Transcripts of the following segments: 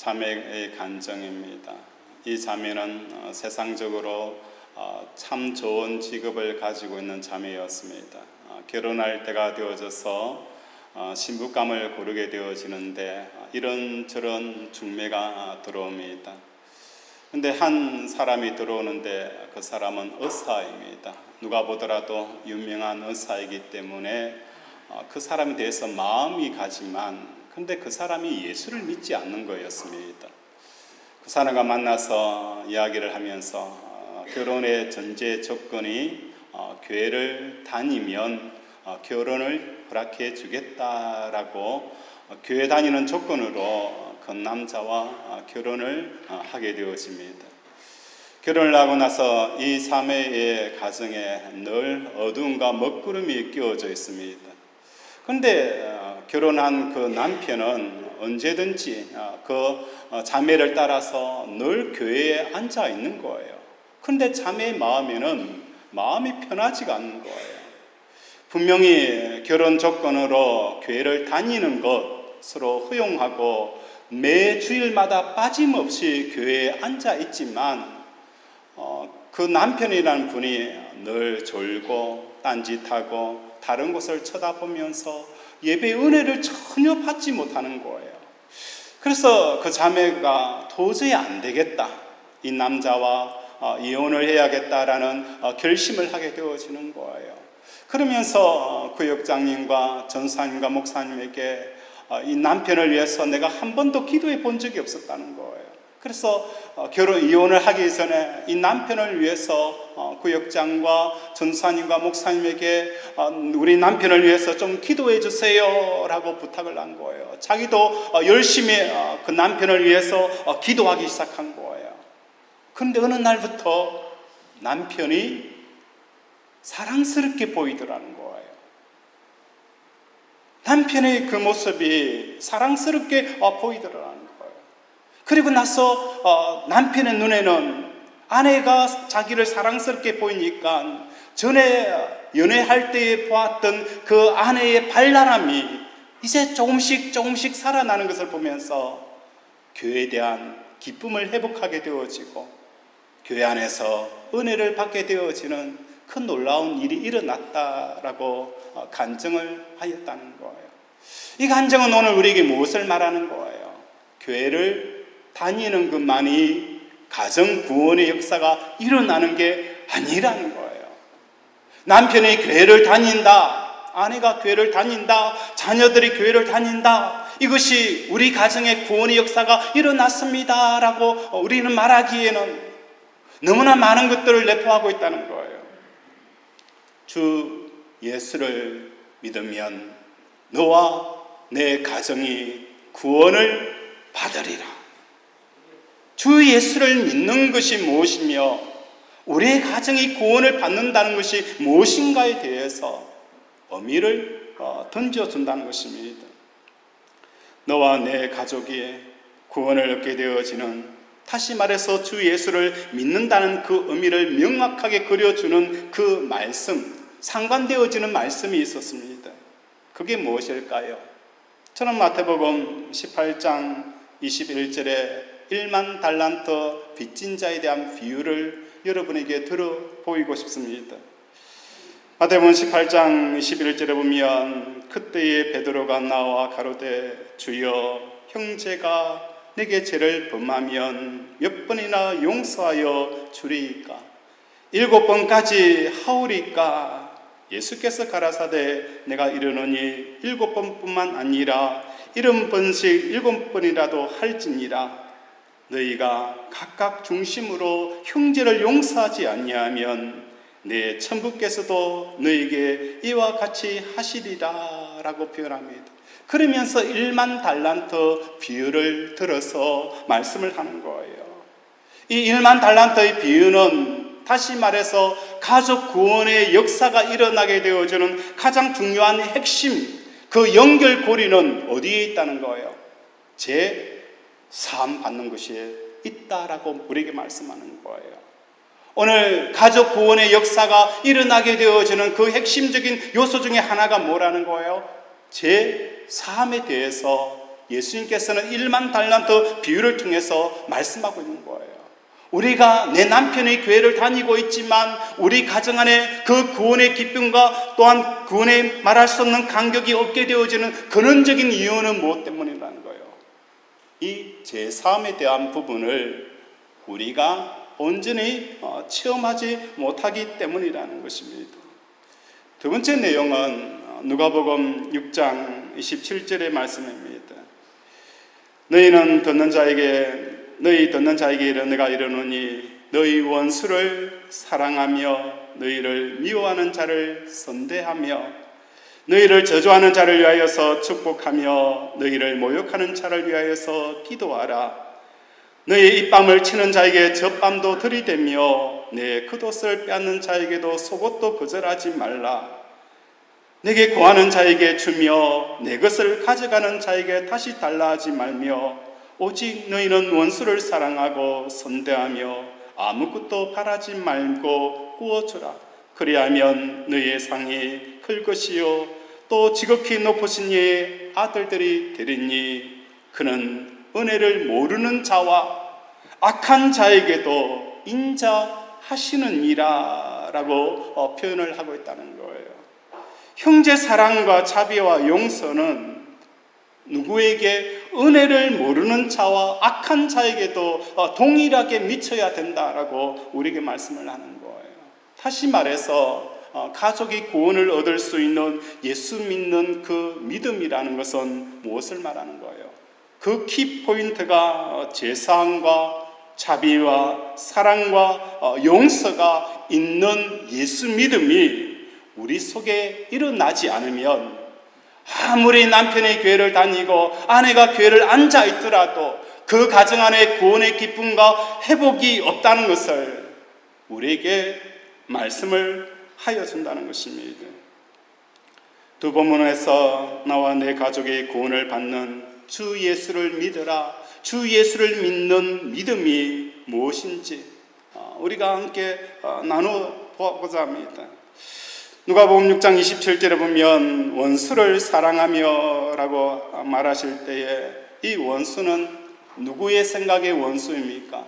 자매의 간증입니다. 이 자매는 세상적으로 참 좋은 직업을 가지고 있는 자매였습니다. 결혼할 때가 되어져서 신부감을 고르게 되어지는데 이런저런 중매가 들어옵니다. 근데 한 사람이 들어오는데 그 사람은 의사입니다. 누가 보더라도 유명한 의사이기 때문에 그 사람에 대해서 마음이 가지만 근데 그 사람이 예수를 믿지 않는 거였습니다. 그 사람과 만나서 이야기를 하면서 결혼의 전제 조건이 교회를 다니면 결혼을 허락해 주겠다라고 교회 다니는 조건으로 그 남자와 결혼을 하게 되어집니다. 결혼을 하고 나서 이 자매의 가정에 늘 어두움과 먹구름이 끼워져 있습니다. 그런데 결혼한 그 남편은 언제든지 그 자매를 따라서 늘 교회에 앉아 있는 거예요. 그런데 자매의 마음에는 마음이 편하지가 않는 거예요. 분명히 결혼 조건으로 교회를 다니는 것으로 허용하고 매 주일마다 빠짐없이 교회에 앉아 있지만 그 남편이라는 분이 늘 졸고 딴짓하고 다른 곳을 쳐다보면서 예배의 은혜를 전혀 받지 못하는 거예요. 그래서 그 자매가 도저히 안 되겠다, 이 남자와 이혼을 해야겠다라는 결심을 하게 되어지는 거예요. 그러면서 구역장님과 전사님과 목사님에게 이 남편을 위해서 내가 한 번도 기도해 본 적이 없었다는 거예요. 그래서 이혼을 하기 전에 이 남편을 위해서 구역장과 전사님과 목사님에게 우리 남편을 위해서 좀 기도해 주세요 라고 부탁을 한 거예요. 자기도 열심히 그 남편을 위해서 기도하기 시작한 거예요. 그런데 어느 날부터 남편이 사랑스럽게 보이더라는 거예요. 남편의 그 모습이 사랑스럽게 보이더라는 거예요. 그리고 나서 남편의 눈에는 아내가 자기를 사랑스럽게 보이니까 전에 연애할 때 보았던 그 아내의 발랄함이 이제 조금씩 살아나는 것을 보면서 교회에 대한 기쁨을 회복하게 되어지고 교회 안에서 은혜를 받게 되어지는 그 놀라운 일이 일어났다라고 간증을 하였다는 거예요. 이 간증은 오늘 우리에게 무엇을 말하는 거예요? 교회를 다니는 것만이 가정 구원의 역사가 일어나는 게 아니라는 거예요. 남편이 교회를 다닌다, 아내가 교회를 다닌다, 자녀들이 교회를 다닌다, 이것이 우리 가정의 구원의 역사가 일어났습니다 라고 우리는 말하기에는 너무나 많은 것들을 내포하고 있다는 거예요. 주 예수를 믿으면 너와 내 가정이 구원을 받으리라. 주 예수를 믿는 것이 무엇이며 우리의 가정이 구원을 받는다는 것이 무엇인가에 대해서 의미를 던져준다는 것입니다. 너와 내 가족이 구원을 얻게 되어지는, 다시 말해서 주 예수를 믿는다는 그 의미를 명확하게 그려주는 그 말씀, 상관되어지는 말씀이 있었습니다. 그게 무엇일까요? 저는 마태복음 18장 21절에 1만 달란트 빚진 자에 대한 비유를 여러분에게 들어 보이고 싶습니다. 마태복음 18장 21절에 보면 그때에 베드로가 나와 가로되 주여 형제가 내게 죄를 범하면 몇 번이나 용서하여 주리이까? 7번까지 하오리까? 예수께서 가라사대 내가 이르노니 7번뿐만 아니라 70번씩 7번이라도 할지니라. 너희가 각각 중심으로 형제를 용서하지 아니하면 내 천부께서도 너희에게 이와 같이 하시리라 라고 표현합니다. 그러면서 1만 달란트 비유를 들어서 말씀을 하는 거예요. 이 1만 달란트의 비유는 다시 말해서 가족 구원의 역사가 일어나게 되어주는 가장 중요한 핵심, 그 연결고리는 어디에 있다는 거예요? 사함 받는 것이 있다라고 우리에게 말씀하는 거예요. 오늘 가족 구원의 역사가 일어나게 되어지는 그 핵심적인 요소 중에 하나가 뭐라는 거예요? 사함에 대해서 예수님께서는 1만 달란트 비유를 통해서 말씀하고 있는 거예요. 우리가 내 남편의 교회를 다니고 있지만 우리 가정 안에 그 구원의 기쁨과 또한 구원에 말할 수 없는 감격이 없게 되어지는 근원적인 이유는 무엇 때문이라는 거예요. 이 제사함에 대한 부분을 우리가 온전히 체험하지 못하기 때문이라는 것입니다. 두 번째 내용은 누가복음 6장 27절의 말씀입니다. 너희 듣는 자에게 내가 이르노니 너희 원수를 사랑하며 너희를 미워하는 자를 선대하며 너희를 저주하는 자를 위하여서 축복하며 너희를 모욕하는 자를 위하여서 기도하라. 너희 입밤을 치는 자에게 젖밤도 들이대며 내 겉옷을 빼앗는 자에게도 속옷도 거절하지 말라. 내게 구하는 자에게 주며 내 것을 가져가는 자에게 다시 달라 하지 말며 오직 너희는 원수를 사랑하고 선대하며 아무것도 바라지 말고 구워주라. 그리하면 너희의 상이 클 것이요 또 지극히 높으신 이의 아들들이 되리니 그는 은혜를 모르는 자와 악한 자에게도 인자하시느니라 라고 표현을 하고 있다는 거예요. 형제 사랑과 자비와 용서는 누구에게 은혜를 모르는 자와 악한 자에게도 동일하게 미쳐야 된다라고 우리에게 말씀을 하는 거예요. 다시 말해서 가족이 구원을 얻을 수 있는 예수 믿는 그 믿음이라는 것은 무엇을 말하는 거예요? 그 키포인트가 제사함과 자비와 사랑과 용서가 있는 예수 믿음이 우리 속에 일어나지 않으면 아무리 남편의 교회를 다니고 아내가 교회를 앉아 있더라도 그 가정 안에 구원의 기쁨과 회복이 없다는 것을 우리에게 말씀을 하여 준다는 것입니다. 두 본문에서 나와 내 가족이 구원을 받는 주 예수를 믿으라. 주 예수를 믿는 믿음이 무엇인지 우리가 함께 나눠보고자 합니다. 누가복음 6장 27절에 보면 원수를 사랑하며 라고 말하실 때에 이 원수는 누구의 생각의 원수입니까?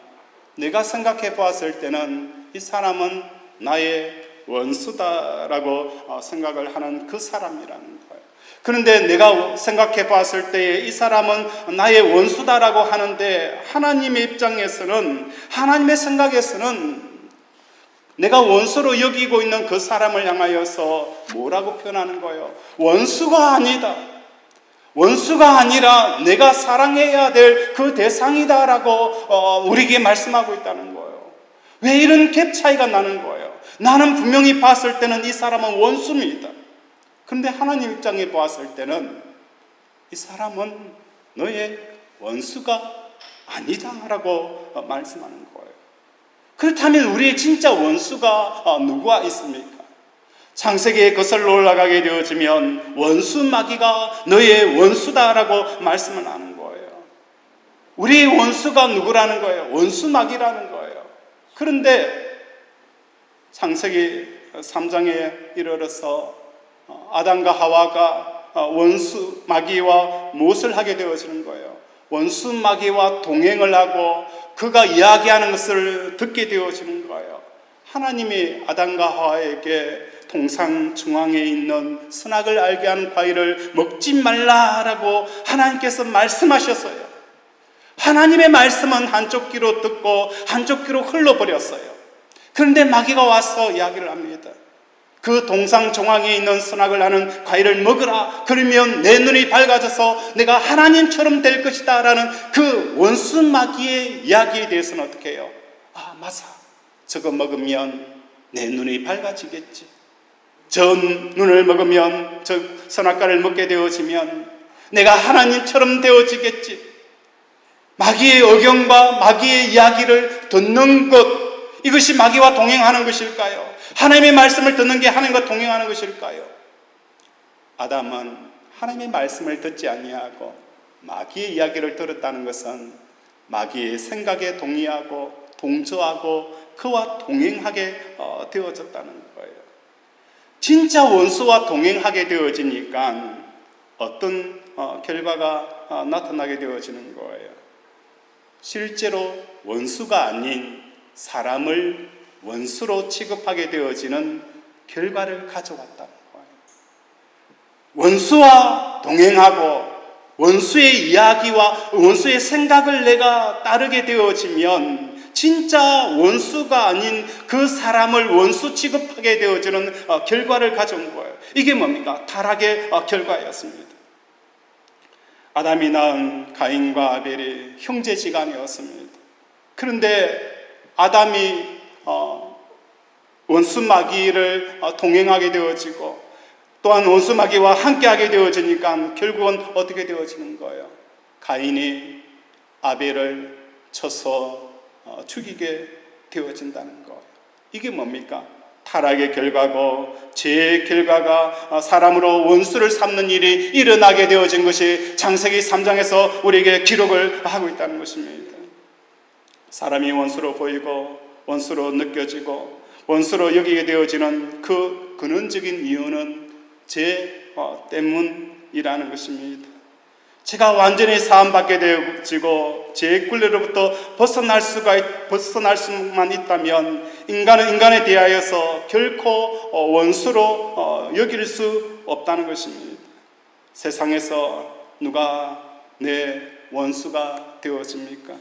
내가 생각해 보았을 때는 이 사람은 나의 원수다라고 생각을 하는 그 사람이라는 거예요. 그런데 내가 생각해 봤을 때에 이 사람은 나의 원수다라고 하는데 하나님의 입장에서는, 하나님의 생각에서는 내가 원수로 여기고 있는 그 사람을 향하여서 뭐라고 표현하는 거예요? 원수가 아니다. 원수가 아니라 내가 사랑해야 될 그 대상이다라고 우리에게 말씀하고 있다는 거예요. 왜 이런 갭 차이가 나는 거예요? 나는 분명히 봤을 때는 이 사람은 원수입니다. 그런데 하나님 입장에 보았을 때는 이 사람은 너의 원수가 아니다라고 말씀하는 거예요. 그렇다면 우리의 진짜 원수가 누구가 있습니까? 창세기에 거슬러 올라가게 되어지면 원수 마귀가 너의 원수다라고 말씀을 하는 거예요. 우리의 원수가 누구라는 거예요? 원수 마귀라는 거예요. 그런데 창세기 3장에 이르러서 아담과 하와가 원수 마귀와 무엇을 하게 되어지는 거예요? 원수 마귀와 동행을 하고 그가 이야기하는 것을 듣게 되어지는 거예요. 하나님이 아담과 하와에게 동상 중앙에 있는 선악을 알게 하는 과일을 먹지 말라라고 하나님께서 말씀하셨어요. 하나님의 말씀은 한쪽 귀로 듣고 한쪽 귀로 흘러버렸어요. 그런데 마귀가 와서 이야기를 합니다. 그 동상 중앙에 있는 선악을 아는 과일을 먹으라. 그러면 내 눈이 밝아져서 내가 하나님처럼 될 것이다 라는 그 원수 마귀의 이야기에 대해서는 어떻게 해요? 아, 맞아. 저거 먹으면 내 눈이 밝아지겠지. 저 눈을 먹으면 저 선악과를 먹게 되어지면 내가 하나님처럼 되어지겠지. 마귀의 의견과 마귀의 이야기를 듣는 것, 이것이 마귀와 동행하는 것일까요? 하나님의 말씀을 듣는 게 하나님과 동행하는 것일까요? 아담은 하나님의 말씀을 듣지 아니하고 마귀의 이야기를 들었다는 것은 마귀의 생각에 동의하고 동조하고 그와 동행하게 되어졌다는 거예요. 진짜 원수와 동행하게 되어지니까 어떤 결과가 나타나게 되어지는 거예요. 실제로 원수가 아닌 사람을 원수로 취급하게 되어지는 결과를 가져왔다는 거예요. 원수와 동행하고 원수의 이야기와 원수의 생각을 내가 따르게 되어지면 진짜 원수가 아닌 그 사람을 원수 취급하게 되어지는 결과를 가져온 거예요. 이게 뭡니까? 타락의 결과였습니다. 아담이 낳은 가인과 아벨이 형제지간이었습니다. 그런데 아담이 원수 마귀를 동행하게 되어지고 또한 원수 마귀와 함께하게 되어지니까 결국은 어떻게 되어지는 거예요? 가인이 아벨을 쳐서 죽이게 되어진다는 거예요. 이게 뭡니까? 타락의 결과고 죄의 결과가 사람으로 원수를 삼는 일이 일어나게 되어진 것이 창세기 3장에서 우리에게 기록을 하고 있다는 것입니다. 사람이 원수로 보이고 원수로 느껴지고 원수로 여기게 되어지는 그 근원적인 이유는 죄 때문이라는 것입니다. 제가 완전히 사함받게 되어지고 죄의 굴레로부터 벗어날 수만 있다면 인간은 인간에 대하여서 결코 원수로 여길 수 없다는 것입니다. 세상에서 누가 내 원수가 되어집니까?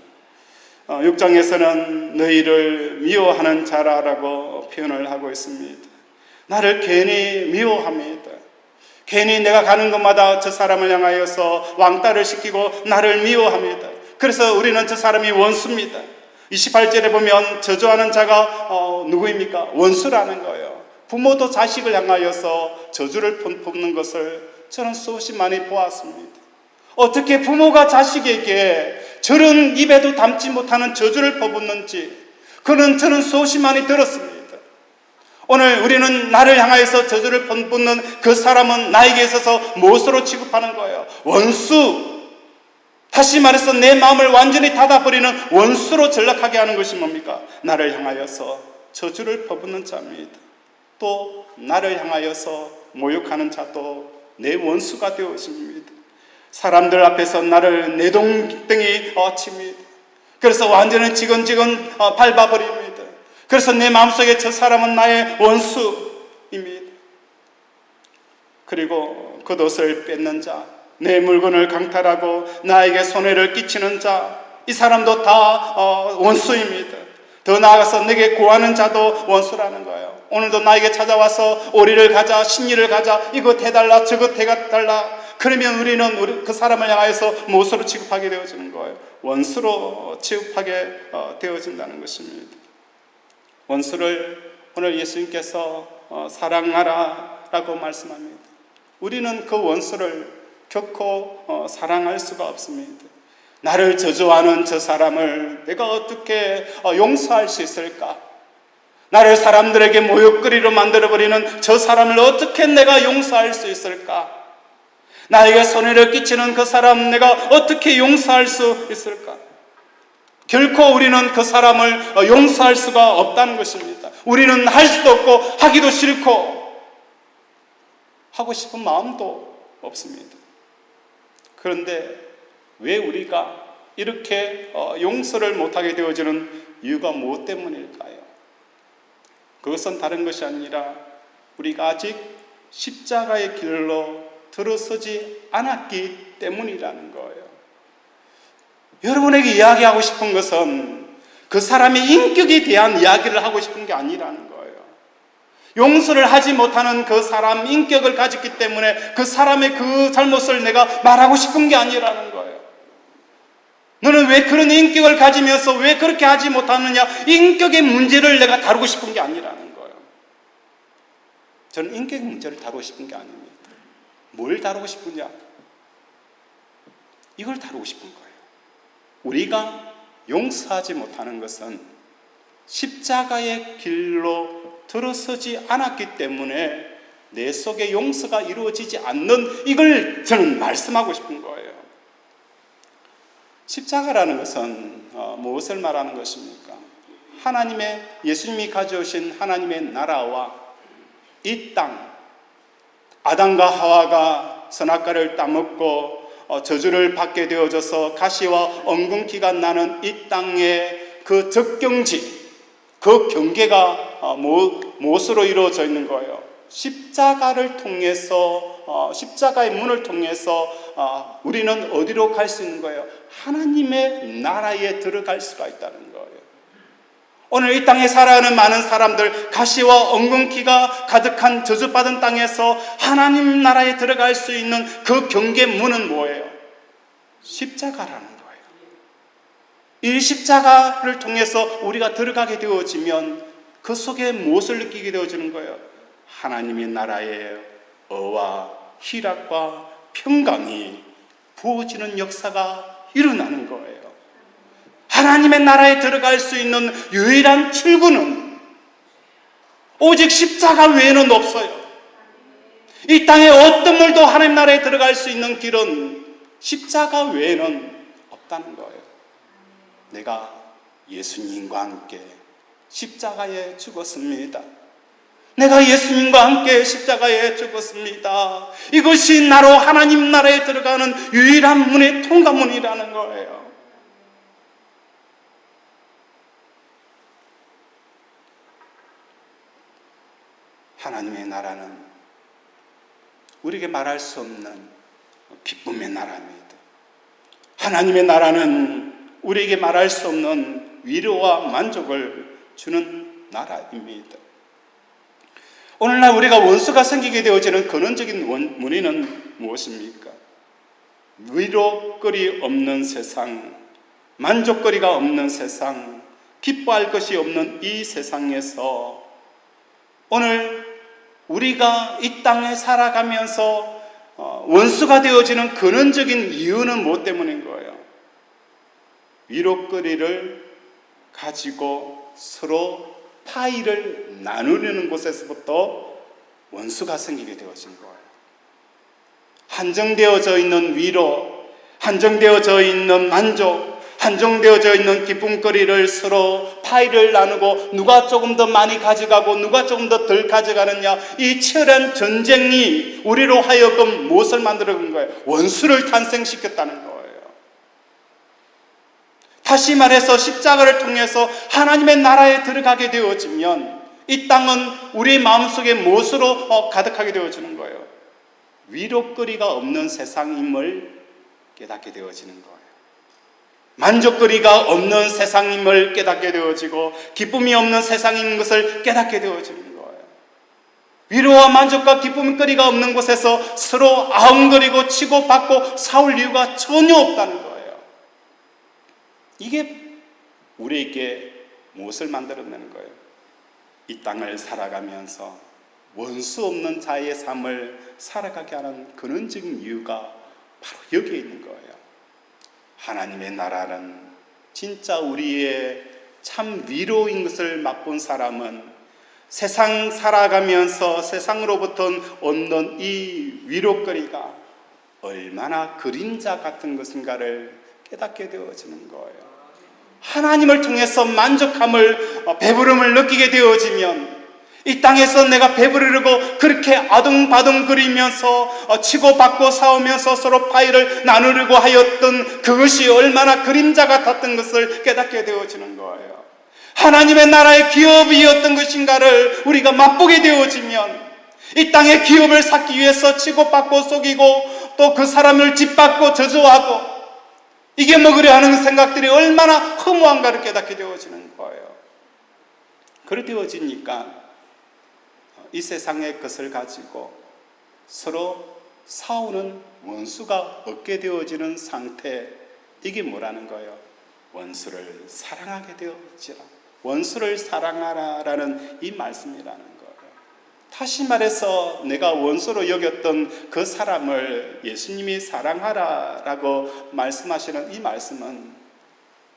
6장에서는 너희를 미워하는 자라라고 표현을 하고 있습니다. 나를 괜히 미워합니다. 괜히 내가 가는 곳마다 저 사람을 향하여서 왕따를 시키고 나를 미워합니다. 그래서 우리는 저 사람이 원수입니다. 28절에 보면 저주하는 자가 누구입니까? 원수라는 거예요. 부모도 자식을 향하여서 저주를 퍼붓는 것을 저는 수없이 많이 보았습니다. 어떻게 부모가 자식에게 저런 입에도 담지 못하는 저주를 퍼붓는지 저는 수없이 많이 들었습니다. 오늘 우리는 나를 향하여서 저주를 퍼붓는 그 사람은 나에게 있어서 무엇으로 취급하는 거예요? 원수. 다시 말해서 내 마음을 완전히 닫아버리는 원수로 전락하게 하는 것이 뭡니까? 나를 향하여서 저주를 퍼붓는 자입니다. 또 나를 향하여서 모욕하는 자도 내 원수가 되어집니다. 사람들 앞에서 나를 내동댕이 칩니다. 그래서 완전히 지근지근 밟아버립니다. 그래서 내 마음속에 저 사람은 나의 원수입니다. 그리고 겉옷을 뺏는 자, 내 물건을 강탈하고 나에게 손해를 끼치는 자, 이 사람도 다 원수입니다. 더 나아가서 내게 구하는 자도 원수라는 거예요. 오늘도 나에게 찾아와서 오리를 가자, 신리를 가자, 이것 해달라, 저것 해달라. 그러면 우리는 그 사람을 향하여서 무엇으로 취급하게 되어지는 거예요? 원수로 취급하게 되어진다는 것입니다. 원수를 오늘 예수님께서 사랑하라 라고 말씀합니다. 우리는 그 원수를 결코 사랑할 수가 없습니다. 나를 저주하는 저 사람을 내가 어떻게 용서할 수 있을까? 나를 사람들에게 모욕거리로 만들어버리는 저 사람을 어떻게 내가 용서할 수 있을까? 나에게 손해를 끼치는 그 사람 내가 어떻게 용서할 수 있을까? 결코 우리는 그 사람을 용서할 수가 없다는 것입니다. 우리는 할 수도 없고 하기도 싫고 하고 싶은 마음도 없습니다. 그런데 왜 우리가 이렇게 용서를 못하게 되어지는 이유가 무엇 때문일까요? 그것은 다른 것이 아니라 우리가 아직 십자가의 길로 들어서지 않았기 때문이라는 거예요. 여러분에게 이야기하고 싶은 것은 그 사람의 인격에 대한 이야기를 하고 싶은 게 아니라는 거예요. 용서를 하지 못하는 그 사람 인격을 가졌기 때문에 그 사람의 그 잘못을 내가 말하고 싶은 게 아니라는 거예요. 너는 왜 그런 인격을 가지면서 왜 그렇게 하지 못하느냐, 인격의 문제를 내가 다루고 싶은 게 아니라는 거예요. 저는 인격 문제를 다루고 싶은 게 아닙니다. 뭘 다루고 싶으냐? 이걸 다루고 싶은 거예요. 우리가 용서하지 못하는 것은 십자가의 길로 들어서지 않았기 때문에 내 속에 용서가 이루어지지 않는, 이걸 저는 말씀하고 싶은 거예요. 십자가라는 것은 무엇을 말하는 것입니까? 예수님이 가져오신 하나님의 나라와 이 땅, 아담과 하와가 선악과를 따먹고 저주를 받게 되어져서 가시와 엉겅퀴가 나는 이 땅의 그 적경지, 그 경계가 무엇으로 이루어져 있는 거예요? 십자가를 통해서, 십자가의 문을 통해서 우리는 어디로 갈 수 있는 거예요? 하나님의 나라에 들어갈 수가 있다는 거예요. 오늘 이 땅에 살아가는 많은 사람들, 가시와 엉겅퀴가 가득한 저주받은 땅에서 하나님 나라에 들어갈 수 있는 그 경계 문은 뭐예요? 십자가라는 거예요. 이 십자가를 통해서 우리가 들어가게 되어지면 그 속에 무엇을 느끼게 되어지는 거예요? 하나님의 나라의 어와 희락과 평강이 부어지는 역사가 일어나는 거예요. 하나님의 나라에 들어갈 수 있는 유일한 출구는 오직 십자가 외에는 없어요. 이 땅에 어떤 물도 하나님 나라에 들어갈 수 있는 길은 십자가 외에는 없다는 거예요. 내가 예수님과 함께 십자가에 죽었습니다. 내가 예수님과 함께 십자가에 죽었습니다. 이것이 나로 하나님 나라에 들어가는 유일한 문의 통과문이라는 거예요. 하나님의 나라는 우리에게 말할 수 없는 기쁨의 나라입니다. 하나님의 나라는 우리에게 말할 수 없는 위로와 만족을 주는 나라입니다. 오늘날 우리가 원수가 생기게 되어지는 근원적인 원인은 무엇입니까? 위로거리 없는 세상, 만족거리가 없는 세상, 기뻐할 것이 없는 이 세상에서 오늘 우리가 이 땅에 살아가면서 원수가 되어지는 근원적인 이유는 무엇 때문인 거예요? 위로거리를 가지고 서로 파이를 나누려는 곳에서부터 원수가 생기게 되어진 거예요. 한정되어져 있는 위로, 한정되어져 있는 만족, 한정되어져 있는 기쁨거리를 서로 파이를 나누고 누가 조금 더 많이 가져가고 누가 조금 더 덜 가져가느냐, 이 치열한 전쟁이 우리로 하여금 무엇을 만들어 준 거예요? 원수를 탄생시켰다는 거예요. 다시 말해서 십자가를 통해서 하나님의 나라에 들어가게 되어지면 이 땅은 우리 마음속에 무엇으로 가득하게 되어지는 거예요? 위로거리가 없는 세상임을 깨닫게 되어지는 거예요. 만족거리가 없는 세상임을 깨닫게 되어지고 기쁨이 없는 세상인 것을 깨닫게 되어지는 거예요. 위로와 만족과 기쁨거리가 없는 곳에서 서로 아웅거리고 치고받고 싸울 이유가 전혀 없다는 거예요. 이게 우리에게 무엇을 만들어내는 거예요? 이 땅을 살아가면서 원수 없는 자의 삶을 살아가게 하는 근원적인 이유가 바로 여기에 있는 거예요. 하나님의 나라는 진짜 우리의 참 위로인 것을 맛본 사람은 세상 살아가면서 세상으로부터 얻는 이 위로거리가 얼마나 그림자 같은 것인가를 깨닫게 되어지는 거예요. 하나님을 통해서 만족함을, 배부름을 느끼게 되어지면 이 땅에서 내가 배부르려고 그렇게 아둥바둥거리면서 치고받고 싸우면서 서로 파이를 나누려고 하였던 그것이 얼마나 그림자 같았던 것을 깨닫게 되어지는 거예요. 하나님의 나라의 기업이 어떤 것인가를 우리가 맛보게 되어지면 이 땅의 기업을 쌓기 위해서 치고받고 속이고 또 그 사람을 짓밟고 저주하고 이게 먹으려 하는 생각들이 얼마나 허무한가를 깨닫게 되어지는 거예요. 그렇게 되어지니까 이 세상의 것을 가지고 서로 싸우는 원수가 얻게 되어지는 상태, 이게 뭐라는 거예요? 원수를 사랑하게 되어지라. 원수를 사랑하라라는 이 말씀이라는 거예요. 다시 말해서 내가 원수로 여겼던 그 사람을 예수님이 사랑하라라고 말씀하시는 이 말씀은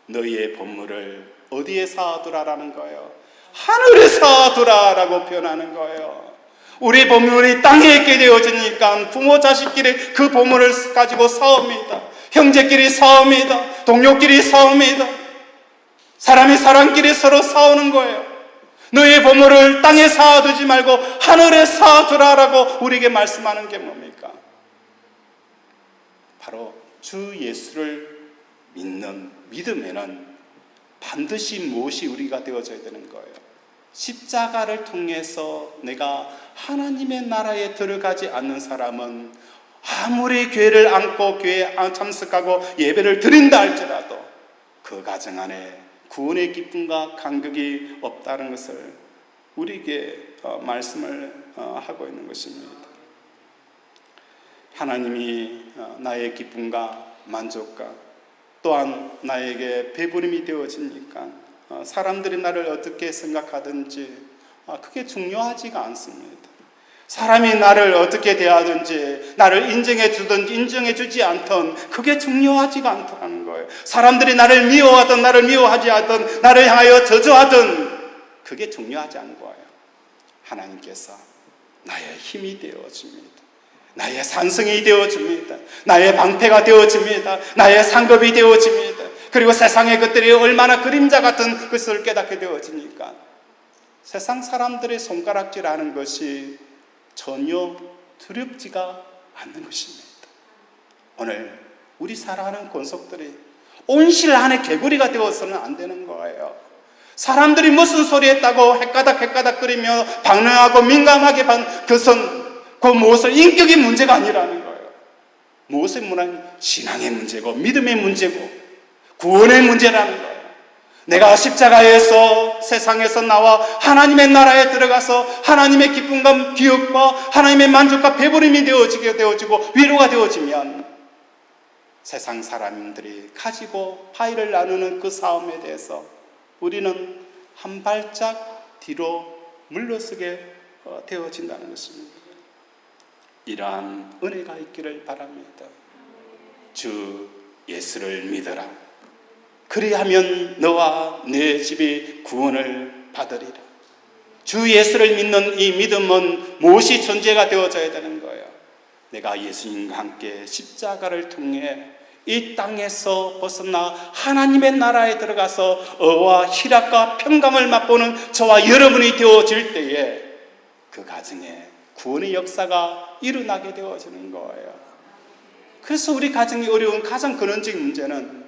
너희의 본물을 어디에 쌓아두라라는 거예요? 하늘에 쌓아두라라고 표현하는 거예요. 우리 보물이 땅에 있게 되어지니까 부모 자식끼리 그 보물을 가지고 싸웁니다. 형제끼리 싸웁니다. 동료끼리 싸웁니다. 사람이 사람끼리 서로 싸우는 거예요. 너의 보물을 땅에 쌓아두지 말고 하늘에 쌓아두라라고 우리에게 말씀하는 게 뭡니까? 바로 주 예수를 믿는 믿음에는 반드시 무엇이 우리가 되어져야 되는 거예요. 십자가를 통해서 내가 하나님의 나라에 들어가지 않는 사람은 아무리 교회를 안고 교회에 참석하고 예배를 드린다 할지라도 그 가정 안에 구원의 기쁨과 감격이 없다는 것을 우리에게 말씀을 하고 있는 것입니다. 하나님이 나의 기쁨과 만족과 또한 나에게 배부름이 되어지니까 사람들이 나를 어떻게 생각하든지 그게 중요하지가 않습니다. 사람이 나를 어떻게 대하든지 나를 인정해 주든 인정해 주지 않든 그게 중요하지가 않다는 거예요. 사람들이 나를 미워하든 나를 미워하지 않든 나를 향하여 저주하든 그게 중요하지 않은 거예요. 하나님께서 나의 힘이 되어줍니다. 나의 산성이 되어줍니다. 나의 방패가 되어줍니다. 나의 상급이 되어집니다. 그리고 세상의 것들이 얼마나 그림자 같은 것을 깨닫게 되어지니까 세상 사람들의 손가락질하는 것이 전혀 두렵지가 않는 것입니다. 오늘 우리 사랑하는 권속들이 온실 안에 개구리가 되어서는 안 되는 거예요. 사람들이 무슨 소리 했다고 헷가닥거리며 방랑하고 민감하게 그것은 그 무엇을 인격의 문제가 아니라는 거예요. 무엇의 문제는 신앙의 문제고 믿음의 문제고 구원의 문제라는 거예요. 내가 십자가에서 세상에서 나와 하나님의 나라에 들어가서 하나님의 기쁨과 기업과 하나님의 만족과 배부름이 되어지고 위로가 되어지면 세상 사람들이 가지고 파이를 나누는 그 싸움에 대해서 우리는 한 발짝 뒤로 물러서게 되어진다는 것입니다. 이러한 은혜가 있기를 바랍니다. 주 예수를 믿어라. 그리하면 너와 내 집이 구원을 받으리라. 주 예수를 믿는 이 믿음은 무엇이 존재가 되어져야 되는 거예요? 내가 예수님과 함께 십자가를 통해 이 땅에서 벗어나 하나님의 나라에 들어가서 의와 희락과 평강을 맛보는 저와 여러분이 되어질 때에 그 가정에 구원의 역사가 일어나게 되어지는 거예요. 그래서 우리 가정이 어려운 가장 근원적인 문제는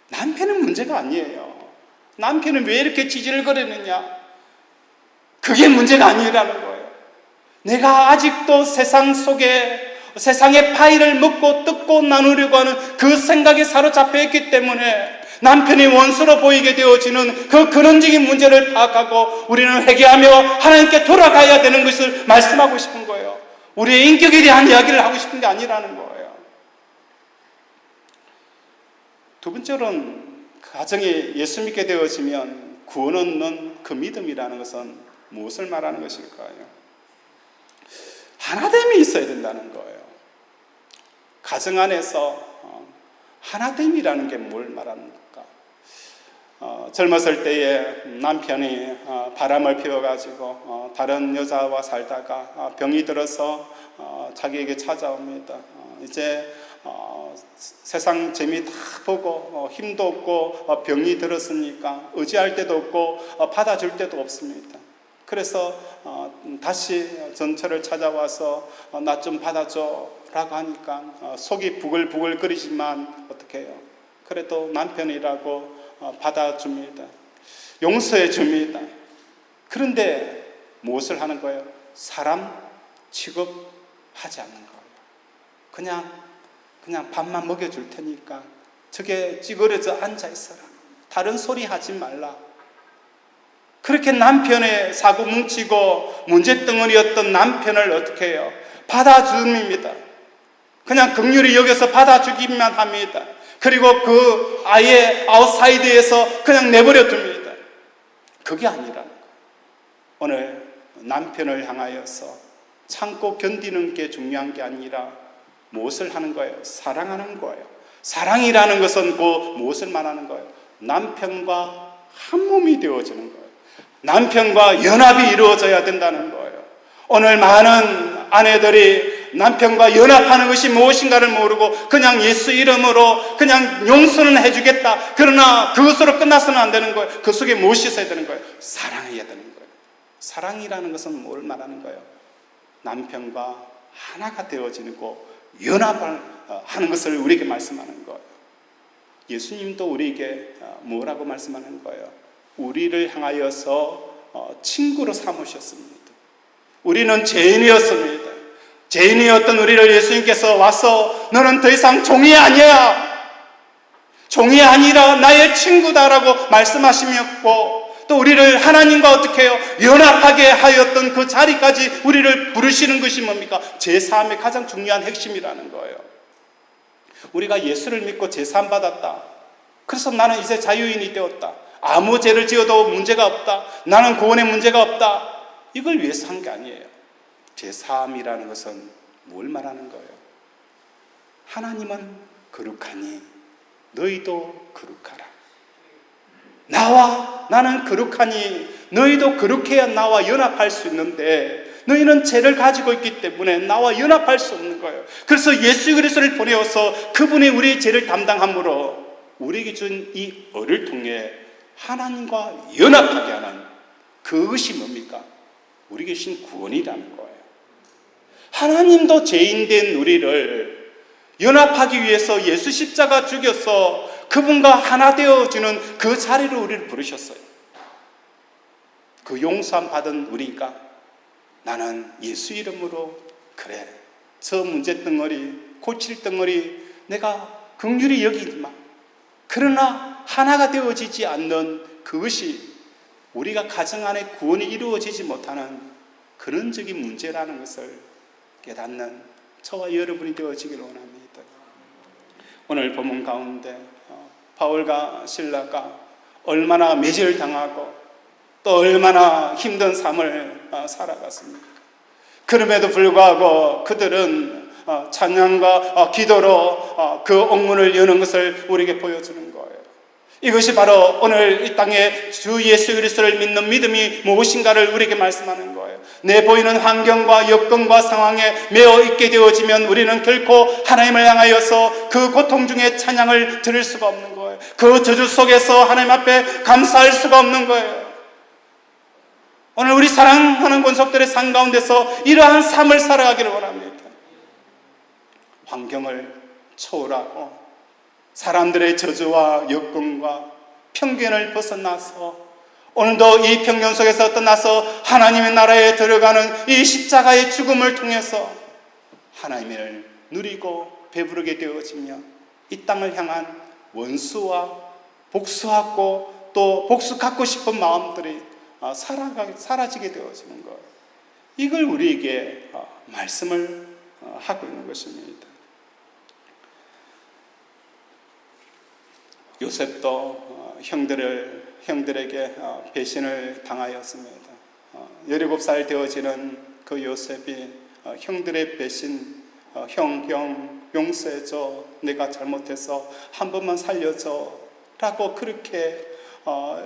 남편은 문제가 아니에요. 남편은 왜 이렇게 지질거리느냐? 그게 문제가 아니라는 거예요. 내가 아직도 세상 속에 세상의 파이를 먹고 뜯고 나누려고 하는 그 생각에 사로잡혀 있기 때문에 남편이 원수로 보이게 되어지는 그 근원적인 문제를 파악하고 우리는 회개하며 하나님께 돌아가야 되는 것을 말씀하고 싶은 거예요. 우리의 인격에 대한 이야기를 하고 싶은 게 아니라는 거예요. 두 번째로는 가정이 예수 믿게 되어지면 구원 얻는 그 믿음이라는 것은 무엇을 말하는 것일까요? 하나됨이 있어야 된다는 거예요. 가정 안에서 하나됨이라는 게 뭘 말하는 걸까? 젊었을 때에 남편이 바람을 피워가지고 다른 여자와 살다가 병이 들어서 자기에게 찾아옵니다. 이제 세상 재미 다 보고 힘도 없고 병이 들었으니까 의지할 데도 없고 받아줄 데도 없습니다. 그래서 다시 전처를 찾아와서 나 좀 받아줘 라고 하니까 속이 부글부글 거리지만 어떻게 해요? 그래도 남편이라고 받아줍니다. 용서해 줍니다. 그런데 무엇을 하는 거예요? 사람 취급하지 않는 거예요. 그냥 밥만 먹여줄 테니까 저게 찌그러져 앉아있어라. 다른 소리 하지 말라. 그렇게 남편의 사고 뭉치고 문제덩어리였던 남편을 어떻게 해요? 받아줍니다. 그냥 긍휼히 여겨서 받아주기만 합니다. 그리고 그 아예 아웃사이드에서 그냥 내버려 둡니다. 그게 아니라는 거예요. 오늘 남편을 향하여서 참고 견디는 게 중요한 게 아니라 무엇을 하는 거예요? 사랑하는 거예요. 사랑이라는 것은 그 무엇을 말하는 거예요? 남편과 한 몸이 되어지는 거예요. 남편과 연합이 이루어져야 된다는 거예요. 오늘 많은 아내들이 남편과 연합하는 것이 무엇인가를 모르고 그냥 예수 이름으로 그냥 용서는 해주겠다. 그러나 그것으로 끝나서는 안 되는 거예요. 그 속에 무엇이 있어야 되는 거예요? 사랑해야 되는 거예요. 사랑이라는 것은 뭘 말하는 거예요? 남편과 하나가 되어지고 연합을 하는 것을 우리에게 말씀하는 거예요. 예수님도 우리에게 뭐라고 말씀하는 거예요? 우리를 향하여서 친구로 삼으셨습니다. 우리는 죄인이었습니다. 죄인이었던 우리를 예수님께서 와서 너는 더 이상 종이 아니야, 종이 아니라 나의 친구다라고 말씀하시었고, 또 우리를 하나님과 어떻게 해요? 연합하게 하였던 그 자리까지 우리를 부르시는 것이 뭡니까? 제사함의 가장 중요한 핵심이라는 거예요. 우리가 예수를 믿고 제사함 받았다, 그래서 나는 이제 자유인이 되었다, 아무 죄를 지어도 문제가 없다, 나는 구원에 문제가 없다, 이걸 위해서 한 게 아니에요. 제사함이라는 것은 뭘 말하는 거예요? 하나님은 거룩하니 너희도 거룩하라. 나는 거룩하니 너희도 거룩해야 나와 연합할 수 있는데, 너희는 죄를 가지고 있기 때문에 나와 연합할 수 없는 거예요. 그래서 예수 그리스도를 보내어서 그분이 우리의 죄를 담당함으로 우리에게 준 이 을을 통해 하나님과 연합하게 하는 그것이 뭡니까? 우리에게 주신 구원이라는 거예요. 하나님도 죄인된 우리를 연합하기 위해서 예수 십자가 죽여서 그분과 하나 되어지는 그 자리로 우리를 부르셨어요. 그 용서함 받은 우리가 나는 예수 이름으로, 그래, 저 문제덩어리, 고칠 덩어리 내가 긍휼히 여기지만, 그러나 하나가 되어지지 않는 그것이 우리가 가정 안에 구원이 이루어지지 못하는 근원적인 문제라는 것을 깨닫는 저와 여러분이 되어지기를 원합니다. 오늘 본문 가운데 바울과 실라가 얼마나 매질을 당하고 또 얼마나 힘든 삶을 살아갔습니까? 그럼에도 불구하고 그들은 찬양과 기도로 그 옥문을 여는 것을 우리에게 보여주는 거예요. 이것이 바로 오늘 이 땅에 주 예수 그리스도를 믿는 믿음이 무엇인가를 우리에게 말씀하는 거예요. 내 보이는 환경과 여건과 상황에 매어 있게 되어지면 우리는 결코 하나님을 향하여서 그 고통 중에 찬양을 들을 수가 없는 거예요. 그 저주 속에서 하나님 앞에 감사할 수가 없는 거예요. 오늘 우리 사랑하는 권속들의 삶 가운데서 이러한 삶을 살아가기를 원합니다. 환경을 초월하고 사람들의 저주와 여건과 편견을 벗어나서 오늘도 이 편견 속에서 떠나서 하나님의 나라에 들어가는 이 십자가의 죽음을 통해서 하나님을 누리고 배부르게 되어지며 이 땅을 향한 원수와 복수하고 또 복수 갖고 싶은 마음들이 사라지게 되어지는 것, 이걸 우리에게 말씀을 하고 있는 것입니다. 요셉도 형들에게 배신을 당하였습니다. 17살 되어지는 그 요셉이 형들의 배신, 형 용서해줘, 내가 잘못해서 한 번만 살려줘 라고 그렇게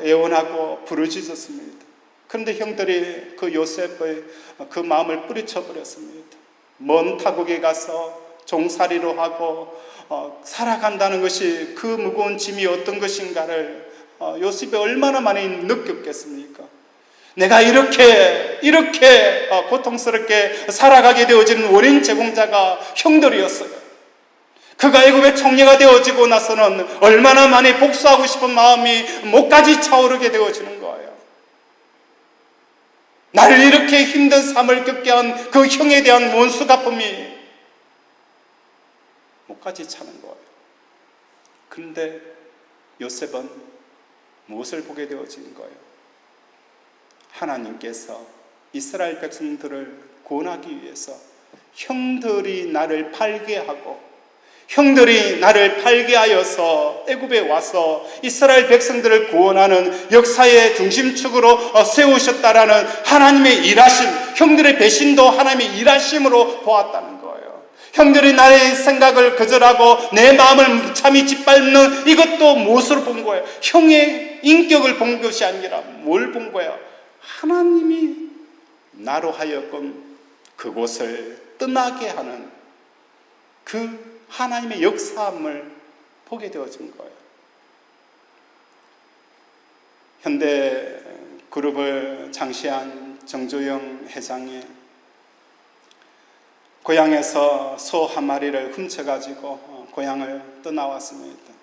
애원하고 부르짖었습니다. 그런데 형들이 그 요셉의 그 마음을 뿌리쳐 버렸습니다. 먼 타국에 가서 종살이로 하고 살아간다는 것이 그 무거운 짐이 어떤 것인가를 요셉이 얼마나 많이 느꼈겠습니까? 내가 이렇게 고통스럽게 살아가게 되어지는 원인 제공자가 형들이었어요. 그가 애굽의 총리가 되어지고 나서는 얼마나 많이 복수하고 싶은 마음이 목까지 차오르게 되어지는 거예요. 나를 이렇게 힘든 삶을 겪게 한 그 형에 대한 원수 갚음이 목까지 차는 거예요. 그런데 요셉은 무엇을 보게 되어진 거예요? 하나님께서 이스라엘 백성들을 구원하기 위해서 형들이 나를 팔게 하고 형들이 나를 팔게 하여서 애굽에 와서 이스라엘 백성들을 구원하는 역사의 중심축으로 세우셨다라는 하나님의 일하심, 형들의 배신도 하나님의 일하심으로 보았다는 거예요. 형들이 나의 생각을 거절하고 내 마음을 참이 짓밟는 이것도 무엇으로 본 거예요? 형의 인격을 본 것이 아니라 뭘 본 거예요? 하나님이 나로 하여금 그곳을 떠나게 하는 그 하나님의 역사함을 보게 되어진 거예요. 현대 그룹을 창시한 정조영 회장이 고향에서 소 한 마리를 훔쳐가지고 고향을 떠나왔습니다.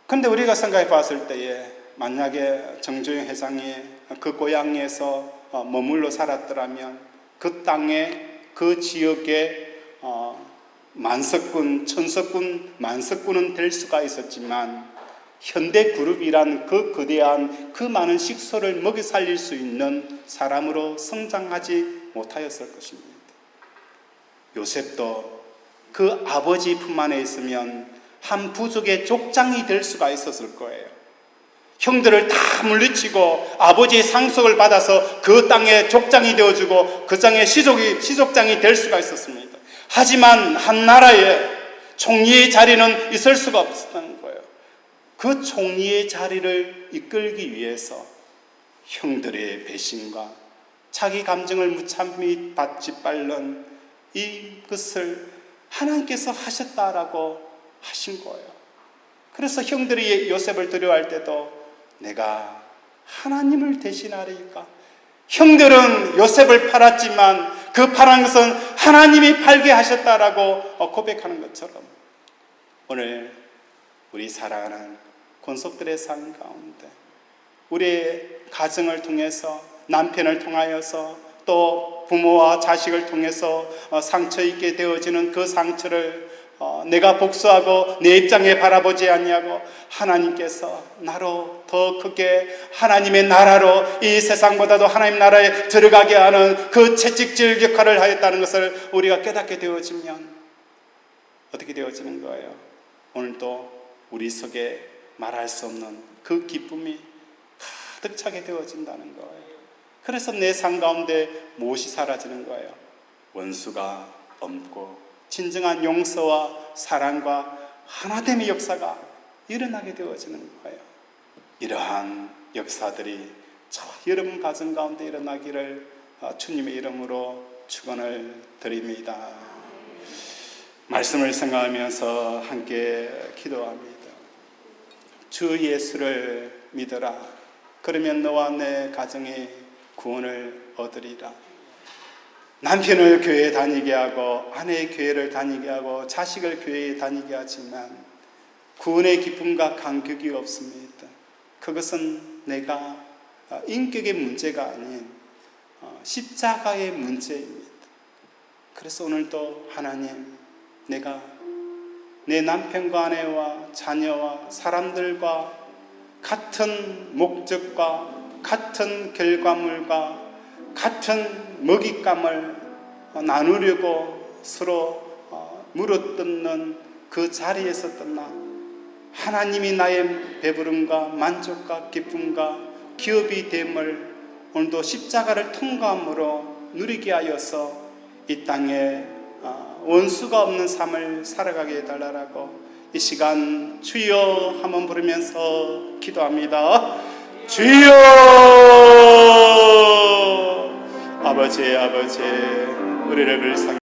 근데 우리가 생각해 봤을 때에 만약에 정주영 회장이 그 고향에서 머물러 살았더라면 그 땅에 그 지역에 만석군, 천석군, 만석군은 될 수가 있었지만 현대그룹이란 그 거대한 그 많은 식소를 먹여 살릴 수 있는 사람으로 성장하지 못하였을 것입니다. 요셉도 그 아버지 품 안에 있으면 한 부족의 족장이 될 수가 있었을 거예요. 형들을 다 물리치고 아버지의 상속을 받아서 그 땅의 족장이 되어주고 그 땅의 시족장이 될 수가 있었습니다. 하지만 한 나라에 총리의 자리는 있을 수가 없었다는 거예요. 그 총리의 자리를 이끌기 위해서 형들의 배신과 자기 감정을 무참히 짓밟는 이것을 하나님께서 하셨다라고 하신 거예요. 그래서 형들이 요셉을 두려워할 때도 내가 하나님을 대신하리까? 형들은 요셉을 팔았지만 그 팔은 것은 하나님이 팔게 하셨다라고 고백하는 것처럼 오늘 우리 사랑하는 권속들의 삶 가운데 우리의 가정을 통해서 남편을 통하여서 또 부모와 자식을 통해서 상처 있게 되어지는 그 상처를 내가 복수하고 내 입장에 바라보지 않냐고 하나님께서 나로 더 크게 하나님의 나라로 이 세상보다도 하나님 나라에 들어가게 하는 그 채찍질 역할을 하였다는 것을 우리가 깨닫게 되어지면 어떻게 되어지는 거예요? 오늘도 우리 속에 말할 수 없는 그 기쁨이 가득 차게 되어진다는 거예요. 그래서 내 삶 가운데 무엇이 사라지는 거예요? 원수가 없고 진정한 용서와 사랑과 하나됨의 역사가 일어나게 되어지는 거예요. 이러한 역사들이 저와 여러분 가정 가운데 일어나기를 주님의 이름으로 축원을 드립니다. 말씀을 생각하면서 함께 기도합니다. 주 예수를 믿어라. 그러면 너와 내 가정이 구원을 얻으리라. 남편을 교회에 다니게 하고 아내의 교회를 다니게 하고 자식을 교회에 다니게 하지만 구원의 기쁨과 감격이 없습니다. 그것은 내가 인격의 문제가 아닌 십자가의 문제입니다. 그래서 오늘도 하나님, 내가 내 남편과 아내와 자녀와 사람들과 같은 목적과 같은 결과물과 같은 먹잇감을 나누려고 서로 물어뜯는 그 자리에서 떠나 하나님이 나의 배부름과 만족과 기쁨과 기업이 됨을 오늘도 십자가를 통과함으로 누리게 하여서 이 땅에 원수가 없는 삶을 살아가게 해달라고 이 시간 주여 한번 부르면서 기도합니다. 주여! 아버지 우리를 불쌍히